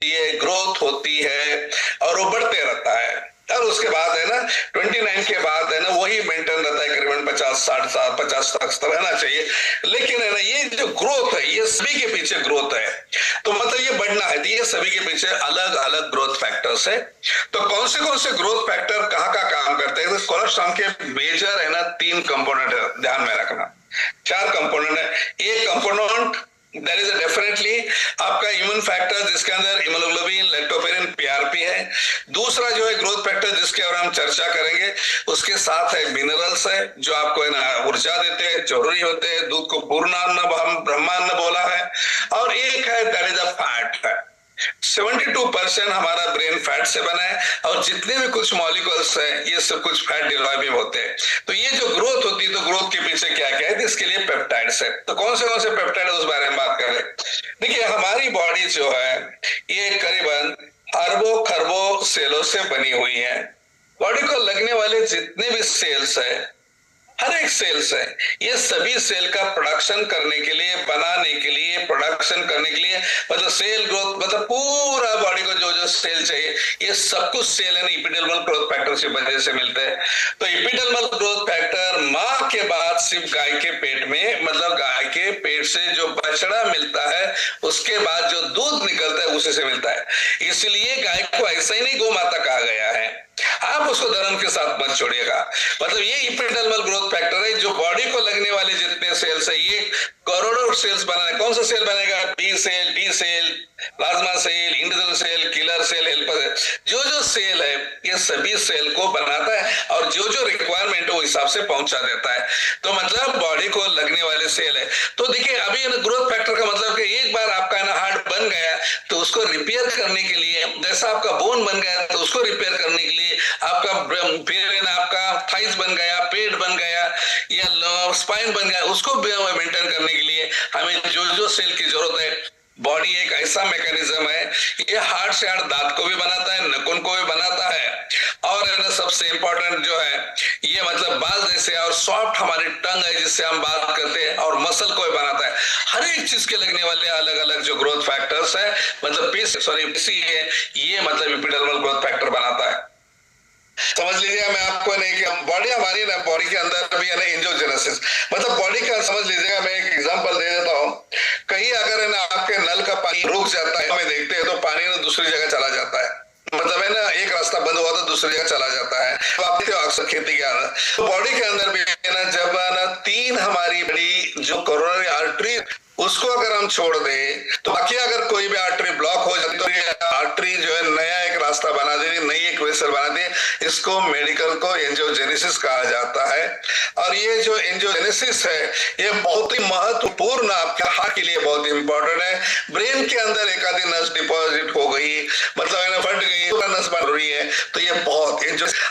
ये ग्रोथ होती है और वो बढ़ते रहता है। और उसके बाद है ना 29 के बाद है ना वही मेंटेन रहता है, करीबन 50 तक रहना चाहिए। लेकिन है ना ये जो ग्रोथ है ये सभी के पीछे ग्रोथ है, तो मतलब ये बढ़ना है, तो ये सभी के पीछे अलग अलग ग्रोथ फैक्टर्स है। तो कौन से ग्रोथ फैक्टर कहाँ का काम करते हैं? तो कोलेस्ट्रॉल के मेजर है ना 3 कंपोनेंट है, ध्यान में रखना। 4 कंपोनेंट है। एक कंपोनेंट दैट इज डेफिनेटली आपका इम्यून फैक्टर, जिसके अंदर इम्यूनोग्लोबिन, लैक्टोफेरिन, पीआरपी है। दूसरा जो है ग्रोथ फैक्टर जिसके ऊपर हम चर्चा करेंगे, उसके साथ है मिनरल्स है जो आपको है ना ऊर्जा देते हैं, जरूरी होते हैं। दूध को पूर्णान्न हम ब्रह्मान्न बोला है। और एक है दैट इज अ फैट है। 72% हमारा ब्रेन फैट से बना है और जितने भी कुछ मॉलिक्यूल्स हैं ये सब कुछ फैट डिराइव होते हैं। तो ये जो ग्रोथ होती है, तो ग्रोथ के पीछे क्या क्या है? इसके लिए पेप्टाइड्स है। तो कौन से पेप्टाइड उस बारे में बात करें। देखिए हमारी बॉडी जो है ये करीबन अरबों खरबों सेलों से बनी हुई है। बॉडी को लगने वाले जितने भी सेल्स है, हर एक सेल्स है, ये सभी सेल का प्रोडक्शन करने के लिए, बनाने के लिए, प्रोडक्शन करने के लिए, मतलब सेल ग्रोथ, मतलब पूरा बॉडी को जो जो सेल चाहिए ये सब कुछ सेल है ना एपिडेर्मल ग्रोथ फैक्टर की वजह से मिलते हैं। तो एपिडेर्मल ग्रोथ फैक्टर माँ के बाद सिर्फ गाय के पेट में, मतलब गाय के पेट से जो बछड़ा मिलता है उसके बाद जो दूध निकलता है उसी से मिलता है। इसलिए गाय को ऐसा ही नहीं गौ माता कहा गया है, आप उसको धर्म के साथ मत छोड़िएगा। मतलब ये एपिडेर्मल ग्रोथ फैक्टर है जो बॉडी को लगने वाले जितने सेल्स है, ये करोड़ों सेल्स बनाने। कौन सा सेल बनेगा? B cell, T cell, plasma cell, individual cell, killer cell, helper cell, जो जो सेल है ये सभी सेल को बनाता है और जो जो रिक्वायरमेंट है वो हिसाब से पहुंचा देता है। तो मतलब बॉडी को लगने वाले सेल है। तो देखिए अभी ग्रोथ फैक्टर का मतलब कि एक बार आपका ना हार्ट बन गया तो उसको रिपेयर करने के लिए, जैसा आपका बोन बन गया तो उसको रिपेयर करने के लिए, आपका फिर आपका थाइस बन गया, पेट बन गया या स्पाइन बन गया, उसको मेंटेन करने के लिए हमें जो जो सेल की जरूरत है। बॉडी एक ऐसा मैकेनिज्म है, ये हार्ट से हार्ट दांत को भी बनाता है, नखून को भी बनाता है, और है ना सबसे इंपॉर्टेंट जो है ये मतलब बाल जैसे और सॉफ्ट हमारी टंग है जिससे हम बात करते हैं, और मसल को भी बनाता है। हर एक चीज के लगने वाले अलग अलग जो ग्रोथ फैक्टर्स है, मतलब पीसी है, ये मतलब एपिडर्मल ग्रोथ फैक्टर बनाता है। समझ लीजिएगा, मैं आपको नहीं कि बॉडी हमारी ना, बॉडी के अंदर भी है ना एंजियोजेनेसिस, मतलब बॉडी का समझ लीजिएगा। मैं एक एग्जांपल दे देता हूँ। कहीं अगर है ना आपके नल का पानी रुक जाता है, हमें देखते हैं तो पानी ना दूसरी जगह चला जाता है, मतलब है ना एक रास्ता बंद हुआ तो दूसरी जगह चला जाता है। तो आप देखते हो अक्सर खेती के अंदर, तो बॉडी के अंदर भी है ना जब ना 3 हमारी बड़ी जो कोरोनरी आर्टरी उसको अगर हम छोड़ दें तो बाकी अगर कोई भी आर्टरी ब्लॉक हो जाती तो ये आर्टरी जो है नया एक रास्ता बना देगी, नई एक वेसल बना दी। इसको मेडिकल को एंजियोजेनेसिस कहा जाता है। और ये जो एंजियोजेनेसिस है ये बहुत ही महत्वपूर्ण, आपके हार्ट के लिए बहुत इंपॉर्टेंट है। ब्रेन के अंदर एक आधी नस डिपॉजिट हो गई, मतलब है ना फट गई, नस बन रही है, तो ये बहुत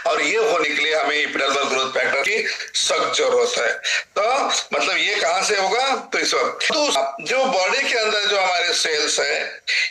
और ये होने के लिए हमें एपिडर्मल ग्रोथ फैक्टर की सख्त जरूरत है। तो मतलब ये कहां से होगा? तो इस वक्त तो जो बॉडी के अंदर जो हमारे सेल्स है,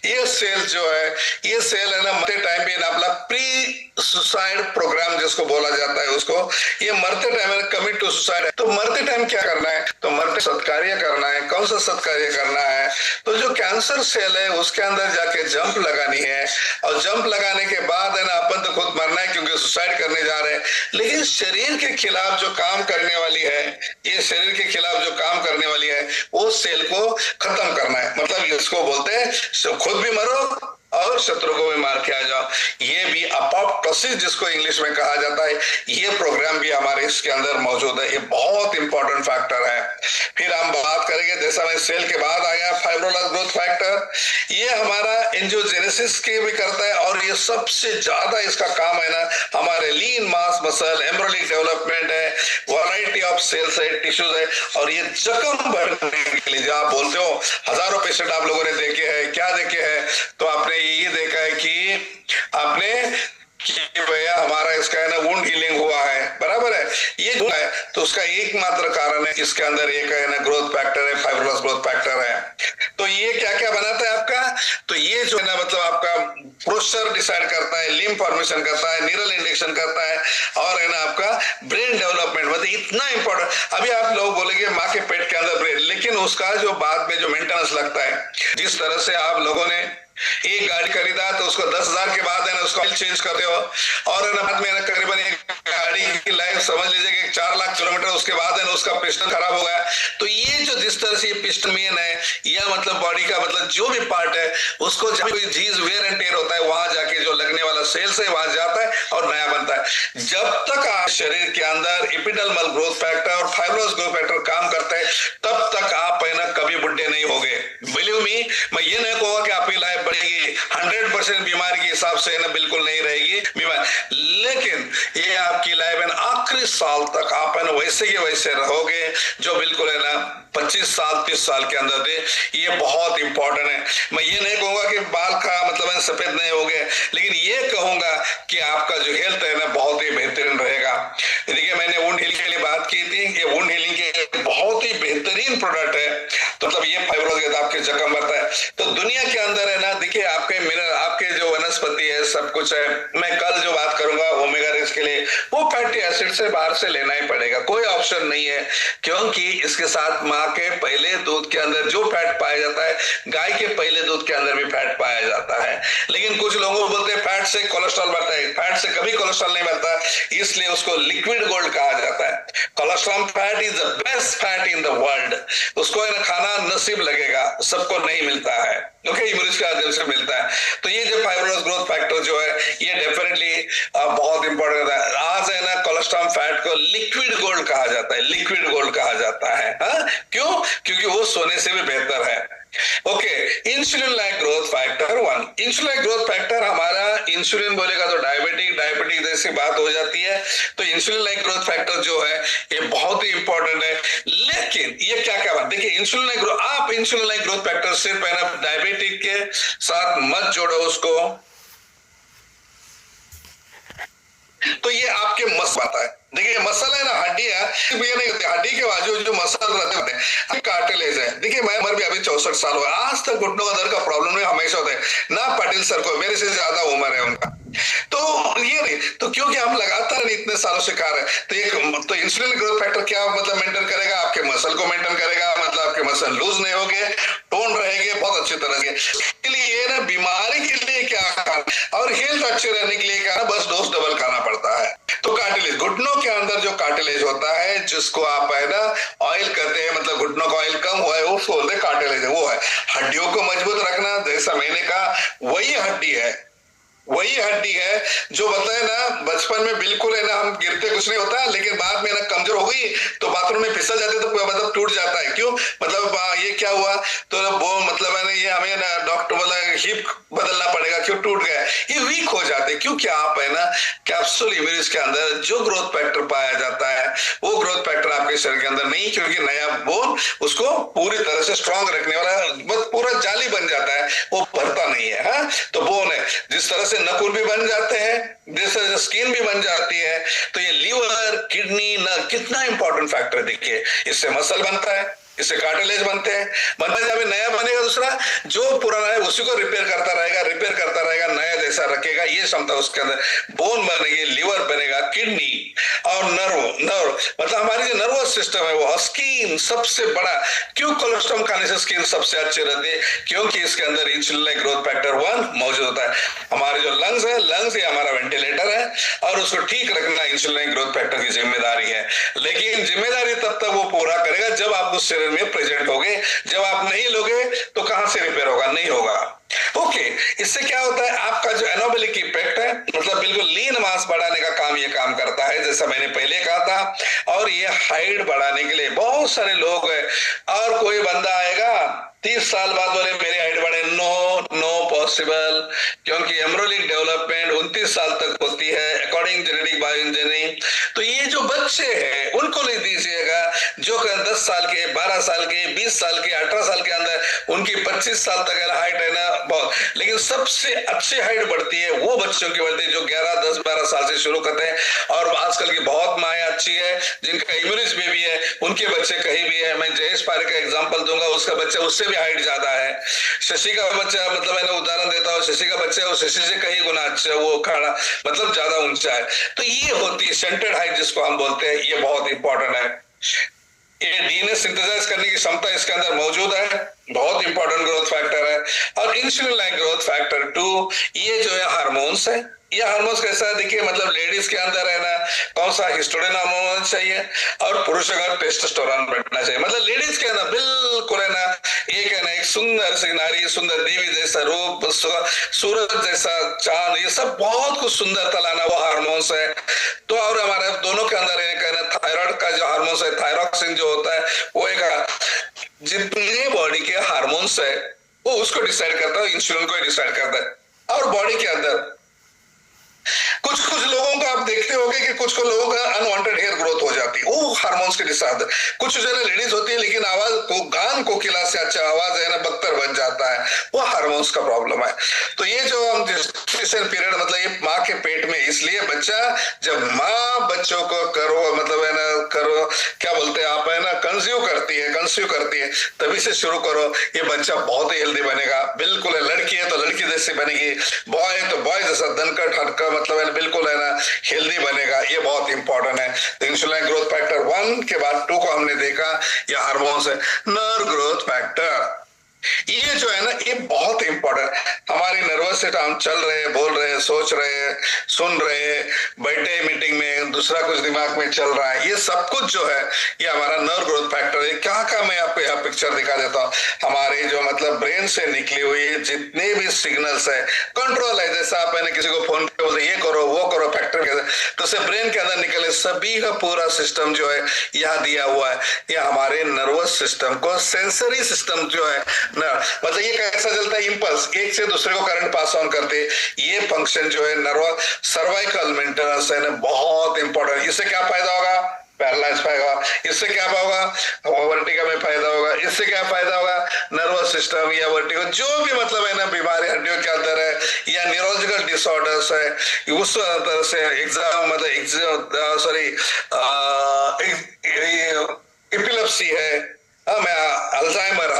ये सेल्स जो है ये सेल है ना मरते टाइम पे ना अपना प्री सुसाइड प्रोग्राम जिसको बोला जाता है, उसको ये मरते टाइम कमिट टू सुसाइड। तो मरते टाइम क्या करना है? तो मरते सत्कार्य करना है। कौन सा सत्कार्य करना है? तो जो कैंसर सेल है उसके अंदर जाके जंप लगानी है, और जंप लगाने के बाद है ना अपन तो खुद मरना है क्योंकि सुसाइड करने जा रहे हैं, लेकिन शरीर के खिलाफ जो काम करने वाली है, ये शरीर के खिलाफ जो काम करने वाली है वो सेल को खत्म करना है। मतलब इसको बोलते हैं खुद भी मरो और शत्रु को भी मार के आ जाओ। ये भी अपोप्टोसिस जिसको इंग्लिश में कहा जाता है, ये प्रोग्राम भी हमारे इसके अंदर मौजूद है। ये बहुत इंपॉर्टेंट फैक्टर है। फिर हम बात करेंगे, जैसा मैं सेल के बाद आया फाइब्रोब्लास्ट ग्रोथ फैक्टर, ये हमारा एंजियोजेनेसिस के भी करता है, और ये सबसे ज्यादा इसका काम है ना हमारे लीन मास मसल, एम्ब्रियोनिक डेवलपमेंट है, वैरायटी ऑफ सेल्स है, टिश्यूज है, और ये जख्म भरने के लिए, जो आप बोलते हो हजारों पेशेंट आप लोगों ने देखे हैं, क्या देखे हैं? तो आपने ये देखा है कि आपने कि भैया हमारा इसका है ना वुंड हीलिंग हुआ है, बराबर है, ये है। तो उसका एकमात्र कारण है इसके अंदर एक है ना ग्रोथ फैक्टर है, फाइब्रोब्लास्ट ग्रोथ फैक्टर है। तो ये क्या क्या बनाता है आपका? तो ये जो है ना मतलब आपका पोस्चर डिसाइड करता है, लिम्फ फॉर्मेशन करता है, न्यूरल इंडक्शन करता है, और है ना आपका ब्रेन डेवलपमेंट, मतलब इतना इंपॉर्टेंट। अभी आप लोग बोलेंगे माँ के पेट के अंदर ब्रेन, लेकिन उसका जो बाद में जो मेंटेनेंस लगता है, जिस तरह से आप लोगों ने एक गाड़ी खरीदा तो उसको 10,000 के बाद है ना उसको ऑयल चेंज करते हो, और है ना बाद में ना करीबन एक गाड़ी की लाइफ समझ लीजिए कि 4 लाख किलोमीटर उसके बाद है ना उसका पिस्टन खराब हो गया। तो ये जो जिस तरह से ये पिस्टन मेन है या मतलब बॉडी का मतलब जो भी पार्ट है उसको जब कोई चीज वेयर एंड टेयर होता है वहां जाके जो लगने वाला सेल्स है वहां जाता है और नया बनता है। जब तक आप शरीर के अंदर एपिडर्मल ग्रोथ फैक्टर और फाइब्रोस ग्रोथ फैक्टर काम करते हैं तब तक आप है ना कभी बुढ़े नहीं होगे। बिलीव मी, मैं ये नहीं कहूंगा कि आपकी लाइफ बढ़ेगी, 100% बीमारी के हिसाब से ना बिल्कुल नहीं रहेगी बीमार, लेकिन ये आपकी लाइफ है ना आखिरी साल तक आप है ना वैसे ही वैसे रहोगे जो बिल्कुल है ना 25 साल 30 साल के अंदर थे। ये बहुत इंपॉर्टेंट है। मैं ये नहीं कहूंगा कि बाल का मतलब है सफेद नहीं हो गए, लेकिन ये कहूंगा कि आपका जो हेल्थ है ना बहुत ही बेहतरीन रहेगा। देखिए मैंने वुंड हीलिंग के लिए बात की थी, ये वुंड हीलिंग के बहुत ही बेहतरीन प्रोडक्ट है। तो मतलब ये फाइब्रोस आपके जख्म भरता है। तो दुनिया के अंदर है ना देखिए आपके मिनरल आपके जो वनस्पति है सब कुछ है। मैं कल जो बात करूंगा ओमेगा 6 के लिए वो फैटी एसिड से बाहर से लेना ही पड़ेगा, कोई ऑप्शन नहीं है, क्योंकि इसके साथ माँ के पहले दूध के अंदर जो फैट पाया जाता है गाय के पहले दूध के अंदर भी फैट पाया जाता है। लेकिन कुछ लोगों को बोलते हैं फैट से कोलेस्ट्रॉल बढ़ता है, फैट से कभी कोलेस्ट्रॉल नहीं बढ़ता, इसलिए उसको लिक्विड गोल्ड कहा जाता है। Cholesterol fat is the best fat in the world, उसको है ना खाना नसीब लगेगा, सबको नहीं मिलता है, ओके, इम्यूनिटी का माध्यम से मिलता है। तो ये जो फाइब्रोस ग्रोथ फैक्टर जो है ये डेफिनेटली बहुत इंपॉर्टेंट है। आज है ना कोलेस्ट्रॉल फैट को लिक्विड गोल्ड कहा जाता है, लिक्विड गोल्ड कहा जाता है। क्यों? क्योंकि वो सोने से भी बेहतर है। Okay, insulin like growth factor 1। Insulin like growth factor हमारा इंसुलिन बोलेगा तो डायबिटिक जैसी बात हो जाती है। तो इंसुलिन लाइक ग्रोथ फैक्टर जो है ये बहुत ही इंपॉर्टेंट है। लेकिन ये क्या क्या बात देखिए, इंसुलिन लाइक आप इंसुलिन लाइक ग्रोथ फैक्टर सिर्फ है ना डायबिटिक के साथ मत जोड़ो उसको, तो ये आपके मसल आता है। देखिए मसल है ना हड्डी है, ये नहीं होती हड्डी के बाजू जो मसल रहते हैं कार्टिलेज है। देखिए मैं उम्र भी अभी 64 साल हुआ, आज तक घुटनों का दर्द का प्रॉब्लम में हमेशा होता है ना। पाटिल सर को मेरे से ज्यादा उम्र है उनका, तो ये नहीं तो क्योंकि हम लगातार इतने सालों से खा रहे हैं। तो एक तो इंसुलिन ग्रोथ फैक्टर क्या मतलब मेंटेन करेगा, आपके मसल को मेंटेन करेगा, मतलब आपके मसल लूज नहीं होंगे, टोन रहेंगे बहुत अच्छी तरह से। इसके लिए ये ना बीमारी के लिए क्या खाना और हेल्थ अच्छे रहने के लिए क्या बस डोज डबल खाना पड़ता है। तो कार्टिलेज घुटनों के अंदर जो कार्टिलेज होता है जिसको आप है ना ऑयल कहते हैं, मतलब घुटनों का ऑयल कम हुआ है वो बोलते हैं कार्टिलेज है। वो है हड्डियों को मजबूत रखना, जैसा मैंने कहा वही हड्डी है जो बताए ना बचपन में बिल्कुल है ना हम गिरते कुछ नहीं होता, लेकिन बाद में ना कमजोर हो गई तो बाथरूम में फिसल जाते तो मतलब टूट जाता है। क्यों? मतलब ये क्या हुआ तो वो मतलब है ना ये हमें ना डॉक्टर बोला हिप बदलना पड़ेगा, क्यों टूट गया, ये वीक हो जाते क्योंकि आप है ना कैप्सूल इम्यूनिटी के अंदर जो ग्रोथ फैक्टर पाया जाता है वो ग्रोथ फैक्टर आपके शरीर के अंदर नहीं, क्योंकि नया बोन उसको पूरी तरह से स्ट्रांग रखने वाला पूरा जाली बन जाता है, वो भरता नहीं है। हाँ तो बोन है जिस तरह से नकुल भी बन जाते हैं, जैसे स्किन भी बन जाती है, तो ये लीवर किडनी ना कितना इंपॉर्टेंट फैक्टर देखिए, इससे मसल बनता है, इससे कार्टिलेज बनते हैं, बनता जब नया बनेगा दूसरा जो पुराना है उसी को रिपेयर करता रहेगा नया जैसा रखेगा, ये क्षमता उसके अंदर। बोन बनेगी, लीवर बनेगा, किडनी और नर्व मतलब हमारी जो नर्वस सिस्टम है वो, स्किन सबसे बड़ा, क्यों कोलेस्ट्रॉल खाने से स्किन सबसे अच्छी रहती है, क्योंकि इसके अंदर इंसुलिन लाइक ग्रोथ फैक्टर 1 मौजूद होता है। हमारे जो लंग्स ये हमारा वेंटिलेटर है और उसको ठीक रखना इंसुलिन लाइक ग्रोथ फैक्टर की जिम्मेदारी है। लेकिन जिम्मेदारी तब तक वो पूरा करेगा जब आप उस शरीर में प्रेजेंट होगे, जब आप नहीं लोगे तो कहां से रिपेयर होगा, नहीं होगा। ओके, इससे क्या होता है आपका जो एनाबॉलिक इफेक्ट है, मतलब बिल्कुल लीन मास बढ़ाने का काम ये काम करता है जैसा मैंने पहले कहा था। और ये हाइट बढ़ाने के लिए बहुत सारे लोग हैं, और कोई बंदा आएगा 30 साल बाद बोले मेरी हाइट बढ़े, नो पॉसिबल, क्योंकि एम्ब्रियोनिक डेवलपमेंट 29 साल तक होती है अकॉर्डिंग जेनेटिक बायो इंजीनियरिंग। तो ये जो बच्चे हैं उनको नहीं दीजिएगा जो 10 साल के, 12 साल के, 20 साल के, 18 साल के अंदर उनकी 25 साल तक हाइट है ना बहुत, लेकिन सबसे अच्छी हाइट बढ़ती है वो बच्चों की बढ़ती है जो 11, 10, 12 साल से शुरू करते हैं। और आजकल की बहुत माया अच्छी है जिनका इम्यूनिटी बेबी है, उनके बच्चे कहीं भी है। मैं जयेश पारेख का एग्जांपल दूंगा, उसका बच्चा उससे भी हाइट ज्यादा है। शशि का बच्चा, मतलब मैंने उदाहरण देता हूँ, शशि का बच्चा वो शशि से कहीं गुना अच्छा, वो खड़ा मतलब ज्यादा ऊंचा है। तो ये होती है सेंटर्ड हाइट जिसको हम बोलते हैं, ये बहुत इंपॉर्टेंट है। ये डीएनए सिंथेसाइज करने की क्षमता इसके अंदर मौजूद है, बहुत इंपॉर्टेंट ग्रोथ फैक्टर है। और इंसुलिन लाइक ग्रोथ फैक्टर 2, ये जो है हार्मोन्स है। ये हार्मोन्स कैसा है देखिए, मतलब लेडीज के अंदर है ना कौन सा हिस्टोडिन हार्मोन चाहिए और पुरुष का टेस्टोस्टेरोन बढ़ना चाहिए। मतलब लेडीज के अंदर बिल्कुल है ना एक सुंदर सी नारी, सुंदर देवी जैसा रूप, सूरज जैसा चांद, ये सब बहुत कुछ सुंदरता लाना वो हार्मोन्स है। तो और हमारे दोनों के अंदर एक है ना थायराइड का जो हार्मोन्स है, थायरॉक्सिन जो होता है वो एक, जितने बॉडी के हार्मोन्स है वो उसको डिसाइड करता है, इंसुलिन को डिसाइड करता है। और बॉडी के अंदर कुछ कुछ लोगों का आप देखते होंगे कि कुछ कुछ लोगों का अनवांटेड हेयर ग्रोथ हो जाती है, वो हार्मोन्स के डिसाइड। कुछ जो है लेडीज होती है लेकिन आवाज को गान कोकिला से अच्छा आवाज है ना बख्तर बन जाता है, वो हार्मोन्स का प्रॉब्लम है। तो ये जो हम जेस्टेशन पीरियड, मतलब ये माँ के पेट में, इसलिए बच्चा जब माँ बच्चों को करो मतलब है ना करो क्या बोलते हैं आप है ना कंज्यूम करती है तभी से शुरू करो, ये बच्चा बहुत ही हेल्दी बनेगा। बिल्कुल है, लड़की है तो लड़की जैसी बनेगी, बॉय है तो बॉय जैसा दनकट हटका मतलब है बिल्कुल है ना हेल्दी बनेगा। ये बहुत इंपॉर्टेंट है। तो इंसुलिन ग्रोथ फैक्टर 1 के बाद 2 को हमने देखा, ये हार्मोन्स है। नर्व ग्रोथ फैक्टर, ये जो है ना ये बहुत इंपॉर्टेंट है। हमारी नर्वस सिस्टम, हम चल रहे हैं, बोल रहे हैं, सोच रहे हैं, सुन रहे हैं, बैठे मीटिंग में दूसरा कुछ दिमाग में चल रहा है, ये सब कुछ जो है ये हमारा नर्व ग्रोथ फैक्टर है। क्या मैं आपको यहाँ पिक्चर दिखा देता हूँ। हमारे जो मतलब ब्रेन से निकली हुई जितने भी सिग्नल्स है, कंट्रोल है, जैसा आप मैंने किसी को फोन पे बोलते ये करो वो करो फैक्टर के, तो उसे ब्रेन के अंदर निकले सभी का पूरा सिस्टम जो है यहाँ दिया हुआ है। ये हमारे नर्वस सिस्टम को सेंसरी सिस्टम जो है ना, मतलब ये कैसा चलता है, इंपल्स एक से दूसरे को करंट पास ऑन करते, ये फंक्शन जो है नर्व सर्वाइकल मेंटेनेंस है ना बहुत इंपॉर्टेंट। इससे क्या फायदा होगा, पैरालाइज पाएगा। इससे क्या होगा, वर्टिगा में फायदा होगा। इससे क्या फायदा होगा, नर्वस सिस्टम या वर्टिगो जो भी मतलब है ना बीमारी हड्डियों के अंदर है या न्यूरोलॉजिकल डिसऑर्डर्स है, उस तरह से एग्जाम मतलब सॉरी एपिलेप्सी है, मैं अल्जाइमर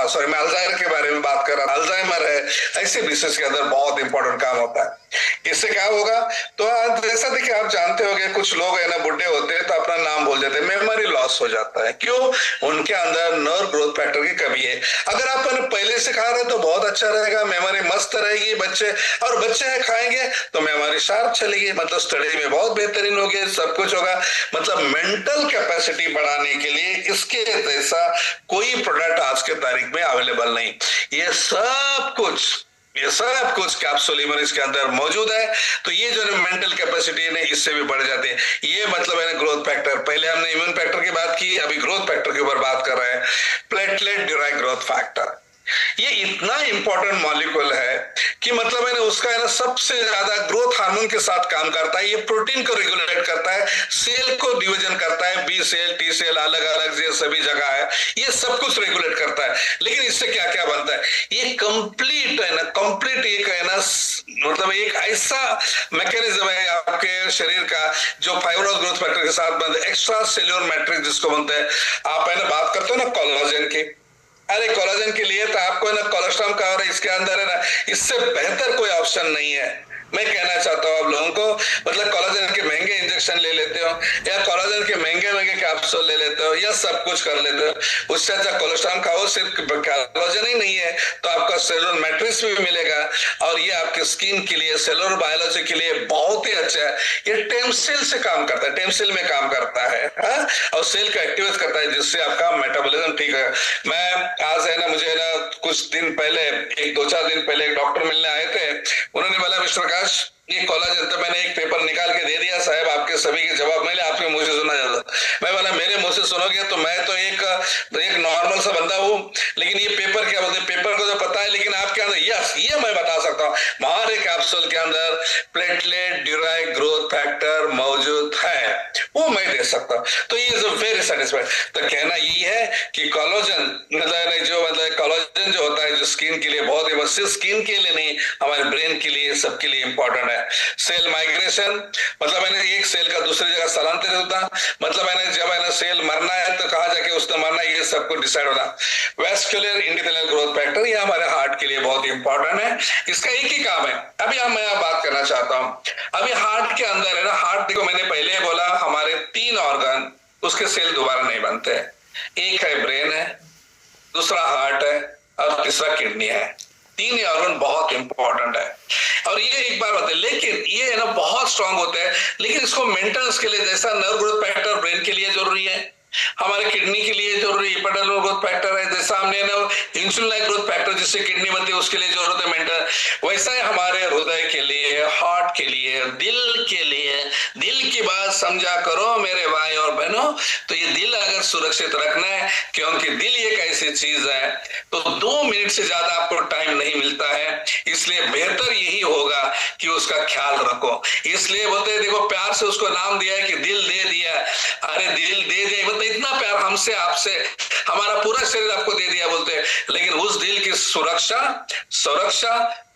के बारे में बात कर रहा, अल्जाइमर है, ऐसे डिसीज के अंदर बहुत इंपॉर्टेंट काम होता है। इससे क्या होगा, तो जैसा देखिए आप जानते होंगे कुछ लोग है ना बुढ़े होते हैं तो अपना नाम भूल जाते हैं, मेमोरी लॉस हो जाता है। क्यों, उनके अंदर नर्व ग्रोथ फैक्टर की कमी है। अगर आप पहले से खा रहे तो बहुत अच्छा रहेगा, मेमोरी मस्त रहेगी, बच्चे है खाएंगे तो मेमोरी शार्प चलेगी, मतलब स्टडी में बहुत बेहतरीन होगी, सब कुछ होगा। मतलब मेंटल कैपेसिटी बढ़ाने के लिए इसके जैसा कोई प्रोडक्ट आज के तारीख में अवेलेबल नहीं। ये सब कुछ कैप्सूल इसके अंदर मौजूद है। तो ये जो मेंटल कैपेसिटी है इससे भी बढ़ जाते हैं। ये मतलब है ना ग्रोथ फैक्टर। पहले हमने इम्यून फैक्टर की बात की, अभी ग्रोथ फैक्टर के ऊपर बात कर रहे हैं, प्लेटलेट डिराइव्ड ग्रोथ फैक्टर। ये इतना इंपॉर्टेंट मॉलिक्यूल है कि मतलब है ना उसका है ना सबसे ज्यादा ग्रोथ हार्मोन के साथ काम करता है। ये प्रोटीन को रेगुलेट करता है, सेल को डिवीजन करता है, बी सेल टी सेल अलग अलग ये सभी जगह है, ये सब कुछ रेगुलेट करता है। लेकिन इससे क्या क्या बनता है, ये कंप्लीट है ना, कंप्लीट एक है ना मतलब एक ऐसा मैकेनिज्म है आपके शरीर का जो फाइब्रोस ग्रोथ फैक्टर के साथ बनता है, एक्स्ट्रा सेल्यूलर मैट्रिक्स जिसको बनता है। आप है ना बात करते हो ना कोलाजन की, अरे कोलाजन के लिए तो आपको ना कोलेस्ट्रॉल का और इसके अंदर है ना इससे बेहतर कोई ऑप्शन नहीं है। मैं कहना चाहता हूँ आप लोगों को, मतलब कोलाजन के महंगे इंजेक्शन ले लेते हो या कोलाजन के महंगे कैप्सूल ले लेते हो या सब कुछ कर लेते हो, उससे अच्छा कोलेस्ट्रॉल खाओ। सिर्फ कोलाजन ही नहीं है तो आपका सेलुलर मैट्रिक्स भी मिलेगा और ये आपके स्किन के लिए, सेलुलर बायोलॉजी के लिए बहुत ही अच्छा है। ये टेमसेल से काम करता है, टेमसेल में काम करता है और सेल को एक्टिवेट करता है जिससे आपका मेटाबॉलिज्म ठीक है। मैं आज है ना मुझे ना कुछ दिन पहले, एक 2-4 दिन पहले एक डॉक्टर मिलने आए थे, उन्होंने बोला मिस्टर ये कोलाजन, तो मैंने एक पेपर निकाल के दे दिया, साहब आपके सभी के जवाब मैंने आपके मुंह से सुना जाता। मैं बोला मेरे मुंह से सुनोगे तो मैं तो एक नॉर्मल सा बंदा हूँ, लेकिन ये पेपर क्या बोलते हैं, पेपर को तो पता है, लेकिन आपके अंदर यस ये मैं बता सकता हूँ, हमारे कैप्सूल के अंदर प्लेटलेट डिराइव्ड ग्रोथ फैक्टर मौजूद है, वो मैं दे सकता हूँ। तो ये इज वेरी सेटिस्फाइड। तो कहना यही है कि कोलाजन मतलब कोलाजन जो होता है जो स्किन के लिए बहुत ही, बस स्किन के लिए नहीं, हमारे ब्रेन के लिए, सबके लिए इंपॉर्टेंट है। सेल माइग्रेशन, मतलब मैंने एक सेल का दूसरी जगह स्थलांतरित होता, मतलब मैंने जब मैंने सेल मरना है तो कहाँ जाके उसने मरना है, ये सब कुछ डिसाइड होता। वेस्कुलर इंडिथेलियल ग्रोथ फैक्टर, ये हमारे हार्ट के लिए बहुत इंपॉर्टेंट है, इसका एक ही काम है। अभी मैं बात करना चाहता हूँ, अभी हार्ट के अंदर है ना, हार्ट देखो मैंने पहले बोला हमारे 3 ऑर्गन, उसके सेल दोबारा नहीं बनते हैं। एक है ब्रेन है, दूसरा हार्ट है और तीसरा किडनी है। तीन ऑर्गन बहुत इंपॉर्टेंट है। और ये एक बार होते हैं, लेकिन ये है ना बहुत स्ट्रांग होते हैं, लेकिन इसको मेंटेनेंस के लिए जैसा नर्व ग्रोथ फैक्टर ब्रेन के लिए जरूरी है, हमारे किडनी के लिए जरूरी हिपेटाइटिस ग्रोथ फैक्टर है, जैसा हमने ना इंसुलिन ग्रोथ फैक्टर जिससे किडनी बनती है उसके लिए जरूरत है मेंटेन, वैसा ही हमारे हृदय के लिए, हार्ट के लिए, दिल के लिए। दिल की बात समझा करो मेरे भाई और बहनों। तो ये दिल अगर सुरक्षित रखना है, क्योंकि दिल एक ऐसी चीज है, तो 2 मिनट से ज्यादा आपको टाइम नहीं मिलता है, इसलिए बेहतर यही होगा कि उसका ख्याल रखो। इसलिए बोलते हैं, देखो प्यार से उसको नाम दिया है कि दिल दे दिया। अरे दिल दे दिया मतलब इतना प्यार हमसे, आपसे, हमारा पूरा शरीर आपको दे दिया बोलते हैं, लेकिन उस दिल की सुरक्षा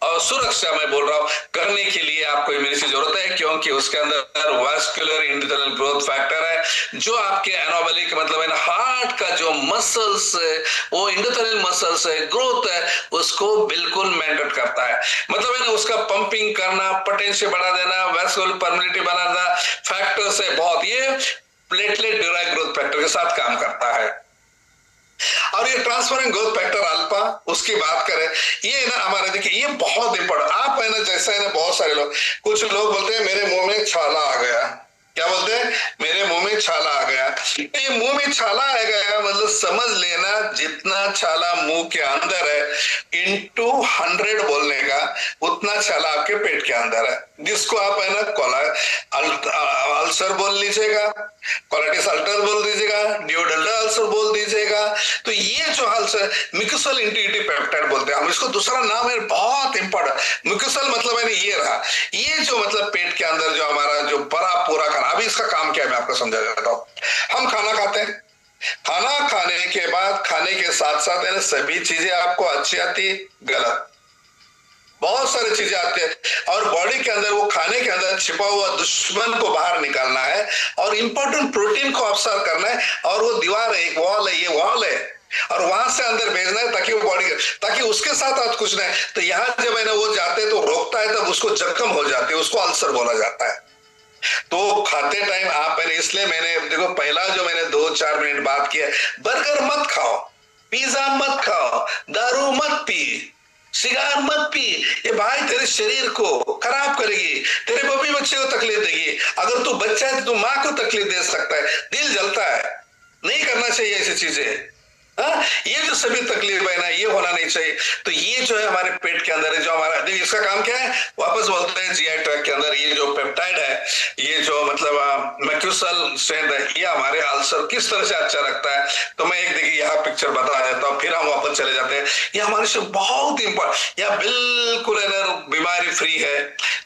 और सुरक्षा मैं बोल रहा हूं करने के लिए आपको इम्यूनिटी की जरूरत है, क्योंकि उसके अंदर वास्कुलर इंटीग्रल ग्रोथ फैक्टर है जो आपके एनोबलिक मतलब है ना हार्ट का जो मसल्स है, वो इंडोथेलियल मसल्स है, ग्रोथ है, उसको बिल्कुल मेंटेन करता है। मतलब है ना उसका पंपिंग करना, पोटेंशियल बढ़ा देना, वास्कुलर परमिलिटी बनाना फैक्टर्स है बहुत, ये प्लेटलेट डिराइव्ड ग्रोथ फैक्टर के साथ काम करता है। और ये ट्रांसफरेंट ग्रोथ फैक्टर अल्फा, उसकी बात करें, ये ना हमारे देखिए ये बहुत इंपॉर्टेंट। आप है ना जैसा है ना बहुत सारे लोग, कुछ लोग बोलते हैं मेरे मुंह में छाला आ गया, क्या बोलते हैं, मेरे मुंह में छाला आ गया। ये मुंह में छाला आ गया मतलब समझ लेना जितना छाला मुंह के अंदर है इंटू 100 बोलने का उतना छाला आपके पेट के अंदर है, जिसको आप है ना अल्सर बोल लीजिएगा, कोलाइटिस अल्टर बोल दीजिएगा, डिओडेंटल अल्सर बोल दीजिएगा। तो ये जो अल्सर म्यूकोसल इंटीग्रिटी पेप्टाइड बोलते हैं हम इसको, दूसरा नाम है बहुत इंपॉर्टेंट। म्यूकोसल मतलब है ये रहा, ये जो मतलब पेट के अंदर जो हमारा जो बड़ा पूरा खाना, अभी इसका काम क्या है मैं आपको समझा देता हूं। हम खाना खाते हैं, खाना खाने के बाद खाने के साथ साथ है ना सभी चीजें आपको अच्छी आती है, गलत, बहुत सारी चीजें आती है। और बॉडी के अंदर वो खाने के अंदर छिपा हुआ दुश्मन को बाहर निकालना है और इंपॉर्टेंट प्रोटीन को ऑब्जर्व करना है, और वो दीवार है, एक वॉल है, ये वॉल है, और वहां से अंदर भेजना है ताकि वो बॉडी, ताकि उसके साथ कुछ नहीं। तो यहाँ जब है ना वो जाते तो रोकता है, तब उसको जख्म हो जाते हैं, उसको अल्सर बोला जाता है। तो खाते टाइम आप मैंने, इसलिए मैंने देखो पहला जो मैंने 2-4 मिनट बात किया, बर्गर मत खाओ, पिज्जा मत खाओ, दारू मत पी, सिगार मत पी, ये भाई तेरे शरीर को खराब करेगी, तेरे बच्चे को तकलीफ देगी। अगर तू बच्चा है तो तू माँ को तकलीफ दे सकता है, दिल जलता है, नहीं करना चाहिए ऐसी चीजें। ये जो सभी तकलीफ है ना ये होना नहीं चाहिए। तो ये जो है हमारे पेट के अंदर है, जो हमारा देखिए इसका काम क्या है, वापस बोलते हैं जीआई ट्रैक्ट के अंदर ये जो पेप्टाइड है, ये जो मतलब मैक्यूसल स्ट्रेंथ है, ये हमारे अल्सर किस तरह से अच्छा रखता है। तो मैं एक देखिए यहाँ पिक्चर बता देता हूँ, फिर हम वापस चले जाते हैं। ये हमारे से बहुत इंपॉर्टेंट, यह बिल्कुल बीमारी फ्री है,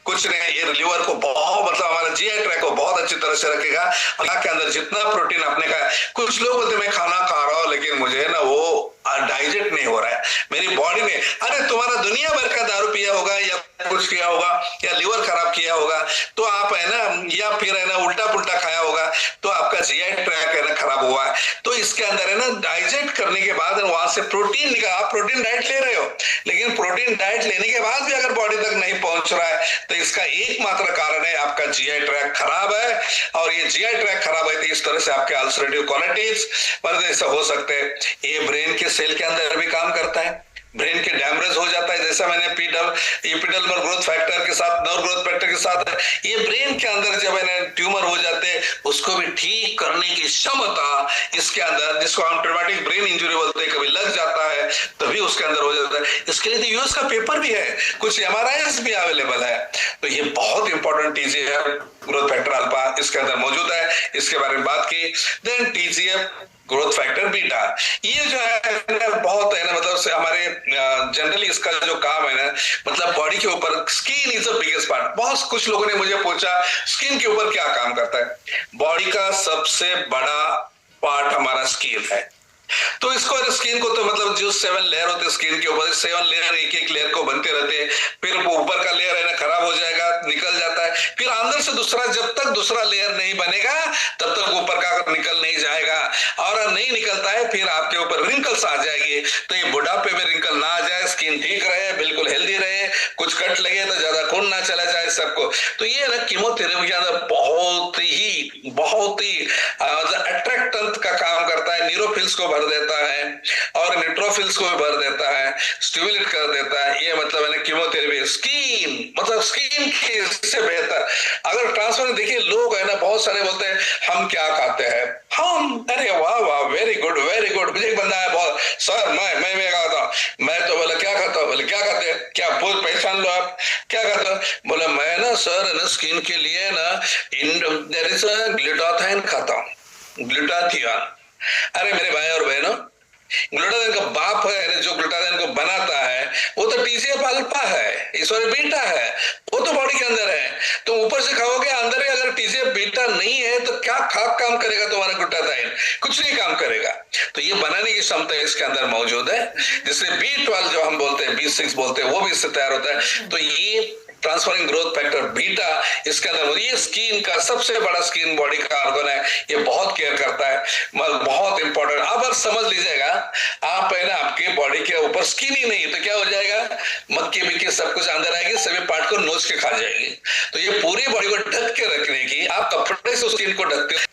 कुछ नहीं, ये लिवर को बहुत मतलब हमारा जीआई ट्रैक्ट को बहुत अच्छी तरह से रखेगा। यहाँ के अंदर जितना प्रोटीन आपने खाया, कुछ लोग बोलते मैं खाना खा रहा हूँ लेकिन मुझे ना वो डाइजेस्ट नहीं हो रहा है, मेरी बॉडी में, अरे तुम्हारा दुनिया भर का दारू पिया होगा या कुछ किया होगा या लिवर खराब किया होगा, तो आप है ना, या फिर है ना उल्टा पुल्टा खाया होगा, तो आपका जीआई ट्रैक्ट है ना खराब हुआ है। तो इसके अंदर है ना डाइजेस्ट करने के बाद वहां से प्रोटीन निकाल, आप प्रोटीन डाइट ले रहे हो, लेकिन प्रोटीन डाइट लेने के बाद भी अगर बॉडी तक नहीं पहुंच रहा है, तो इसका एकमात्र कारण है आपका जीआई ट्रैक्ट खराब है। और ये जीआई ट्रैक्ट खराब है तो इस तरह से आपके अल्सरेटिव कोलाइटिस पर ऐसा हो सकते हैं। ये ब्रेन के सेल के अंदर भी काम करता है, ब्रेन के डैमेज हो जाता है, जैसा मैंने एपिडर्मल ग्रोथ फैक्टर के साथ, नर्व ग्रोथ फैक्टर के साथ, ये ब्रेन के अंदर जब है ट्यूमर हो जाते हैं उसको भी ठीक करने की क्षमता इसके अंदर, जिसको हम ट्रॉमेटिक ब्रेन इंजरी बोलते हैं, कभी लग जाता है तभी उसके अंदर हो जाता है। इसके लिए तो यूएस का पेपर भी है, कुछ एमआरआईज भी अवेलेबल है। तो ये बहुत important TGF growth factor alpha इसके अंदर मौजूद है, इसके बारे में बात की। Then TGF growth factor beta, ये जो है बहुत है ना, मतलब हमारे जनरली इसका जो काम है ना, मतलब बॉडी के ऊपर, skin is the biggest part. बहुत कुछ लोगों ने मुझे पूछा स्किन के ऊपर क्या काम करता है, बॉडी का सबसे बड़ा पार्ट हमारा स्किन है। तो इसको स्किन को तो मतलब जो 7 लेयर होते हैं स्किन के ऊपर, 7 लेयर एक एक लेयर को बनते रहते हैं, फिर ऊपर का लेयर है ना खराब हो जाएगा, निकल जाता है, फिर अंदर से दूसरा, जब तक दूसरा लेयर नहीं बनेगा तब तक ऊपर का निकल नहीं जाएगा, और नहीं निकलता है फिर आपके ऊपर रिंकल्स आ जाएगी। तो ये बुढ़ापे में रिंकल ना आ जाए, स्किन ठीक रहे, बिल्कुल हेल्दी रहे, कुछ कट लगे तो ज्यादा खून ना चला जाए सबको। तो ये ना कीमोथेरेपी के अंदर बहुत ही अट्रैक्टेंट का काम करता है, न्यूरोफिल्स को भर देता है और न्यूट्रोफिल्स को भी भर देता है, स्टिमुलेट कर देता है। ये मतलब है ना कीमोथेरेपी। स्किन मतलब स्किन से बेहतर अगर ट्रांसफर, देखिए लोग है ना बहुत सारे बोलते हैं हम क्या खाते हैं, हम, अरे वाह वाह, वेरी गुड वेरी गुड। मुझे एक बंदा है बहुत, सर मैं खाता, मैं तो बोला क्या खाता हूँ, बोले क्या खाते हैं, क्या पूछ पहचान लो आप, क्या खाता हूँ, बोला मैं ना सर ना स्किन के लिए ना देयर इज ग्लूटाथाइन खाता हूँ, ग्लूटाथियन। अरे मेरे भाई और बहनों, ग्लूटाथियन का बाप है जो ग्लूटाथियन को बनाता है वो तो TGF अल्फा है, सॉरी बीटा है, वो तो बॉडी के अंदर है। तो ऊपर से खाओगे, अंदर ही अगर TGF बीटा नहीं है तो क्या खाक काम करेगा तुम्हारा ग्लूटाथियन, कुछ नहीं काम करेगा। तो ये बनाने की क्षमता इसके अंदर मौजूद है, जिससे B12 जो हम बोलते हैं, B6 बोलते हैं, वो भी इससे तैयार होता है। तो ये ट्रांसफरिंग ग्रोथ फैक्टर बीटा इसके अंदर, ये स्किन का सबसे बड़ा स्किन बॉडी का ऑर्गन है, ये बहुत केयर करता है, बहुत इंपॉर्टेंट। अब समझ लीजिएगा, आप है ना आपके बॉडी के ऊपर स्किन ही नहीं तो क्या हो जाएगा, मक्खी बिक्की सब कुछ अंदर आएगी, सभी पार्ट को नोच के खा जाएगी। तो ये पूरी बॉडी को ढक के रखने की, आप कपड़े से स्किन को ढकते